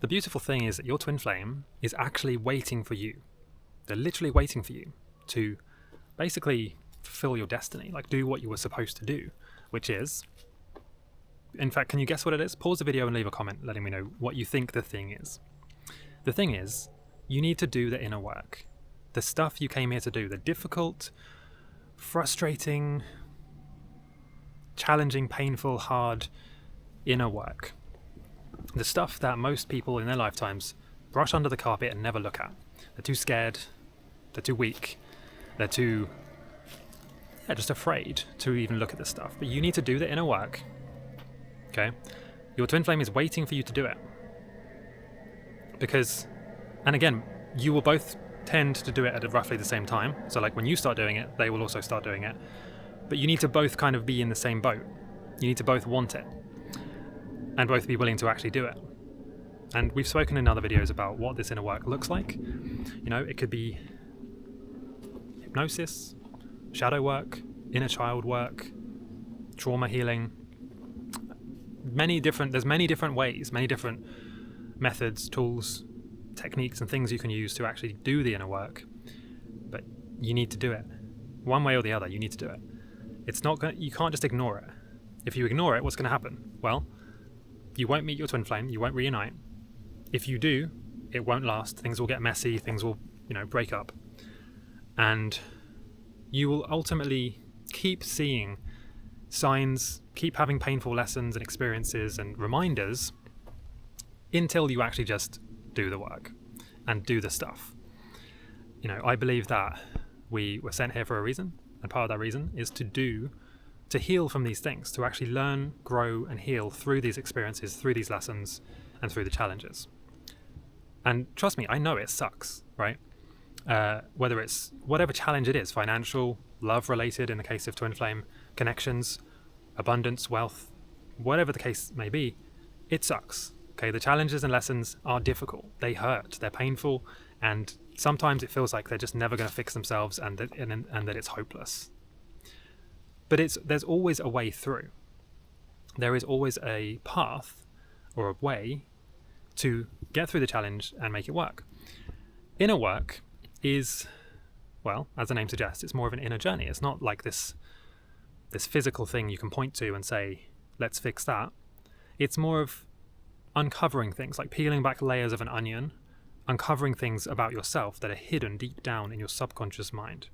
The beautiful thing is that your twin flame is actually waiting for you. They're literally waiting for you to basically fulfill your destiny, like do what you were supposed to do, which is, in fact, can you guess what it is? Pause the video and leave a comment letting me know what you think the thing is. The thing is, you need to do the inner work. The stuff you came here to do, the difficult, frustrating, challenging, painful, hard inner work. The stuff that most people in their lifetimes brush under the carpet and never look at. They're too scared, they're too weak, they're too, just afraid to even look at this stuff. But you need to do the inner work, okay? Your twin flame is waiting for you to do it. Because, and again, you will both tend to do it at roughly the same time. So like when you start doing it, they will also start doing it. But you need to both kind of be in the same boat. You need to both want it and both be willing to actually do it. And we've spoken in other videos about what this inner work looks like. You know, it could be hypnosis, shadow work, inner child work, trauma healing. There's many different ways, many different methods, tools, techniques and things you can use to actually do the inner work. But you need to do it. One way or the other, you need to do it. You can't just ignore it. If you ignore it, what's going to happen? Well, you won't meet your twin flame, you won't reunite. If you do, it won't last. Things will get messy, things will, break up. And you will ultimately keep seeing signs, keep having painful lessons and experiences and reminders until you actually just do the work and do the stuff. I believe that we were sent here for a reason, and part of that reason is to heal from these things, to actually learn, grow and heal through these experiences, through these lessons and through the challenges. And trust me, I know it sucks, right? Whether it's whatever challenge it is, financial, love related in the case of twin flame, connections, abundance, wealth, whatever the case may be, it sucks. Okay, the challenges and lessons are difficult. They hurt, they're painful, and sometimes it feels like they're just never going to fix themselves and that it's hopeless. But there's always a way through. There is always a path or a way to get through the challenge and make it work. Inner work is, well, as the name suggests, it's more of an inner journey. It's not like this physical thing you can point to and say, let's fix that. It's more of uncovering things, like peeling back layers of an onion, uncovering things about yourself that are hidden deep down in your subconscious mind.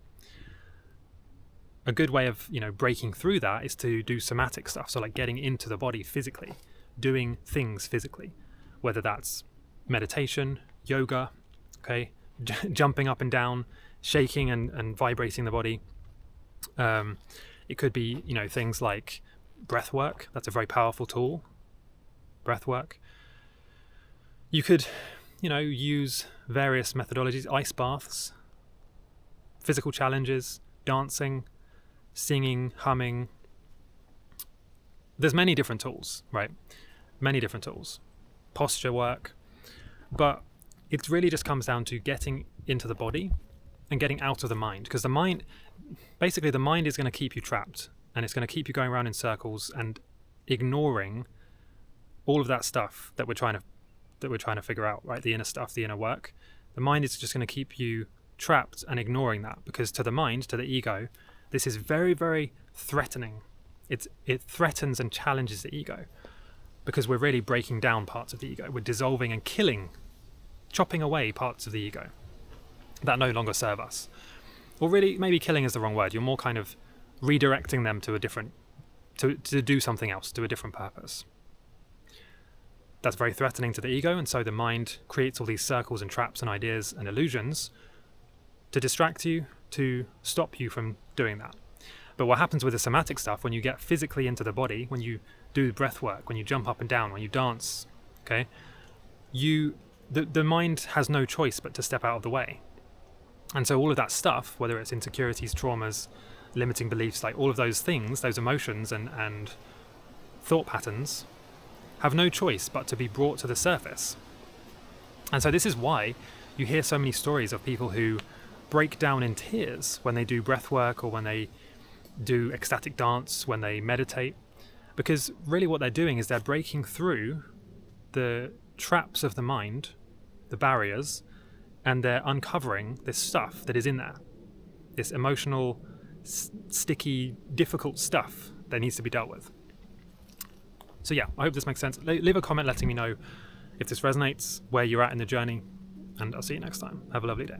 A good way of, breaking through that is to do somatic stuff. So like getting into the body physically, doing things physically, whether that's meditation, yoga, okay, jumping up and down, shaking and vibrating the body. It could be, things like breath work. That's a very powerful tool. Breath work. You could, use various methodologies, ice baths, physical challenges, dancing, singing, humming. There's many different tools, right? Many different tools. Posture work. But it really just comes down to getting into the body and getting out of the mind. Because the mind is going to keep you trapped, and it's going to keep you going around in circles and ignoring all of that stuff that we're trying to figure out, right? The inner stuff, the inner work. The mind is just going to keep you trapped and ignoring that, because to the mind, to the ego, this is very, very threatening. It threatens and challenges the ego, because we're really breaking down parts of the ego. We're dissolving and killing, chopping away parts of the ego that no longer serve us. Or really, maybe killing is the wrong word. You're more kind of redirecting them to to do something else, to a different purpose. That's very threatening to the ego, and so the mind creates all these circles and traps and ideas and illusions to distract you, to stop you from doing that. But what happens with the somatic stuff, when you get physically into the body, when you do breath work, when you jump up and down, when you dance, okay, the mind has no choice but to step out of the way. And so all of that stuff, whether it's insecurities, traumas, limiting beliefs, like all of those things, those emotions and thought patterns, have no choice but to be brought to the surface. And so this is why you hear so many stories of people who break down in tears when they do breath work or when they do ecstatic dance, when they meditate, because really what they're doing is they're breaking through the traps of the mind, the barriers, and they're uncovering this stuff that is in there, this emotional, sticky, difficult stuff that needs to be dealt with. So yeah, I hope this makes sense. Leave a comment letting me know if this resonates, where you're at in the journey, and I'll see you next time. Have a lovely day.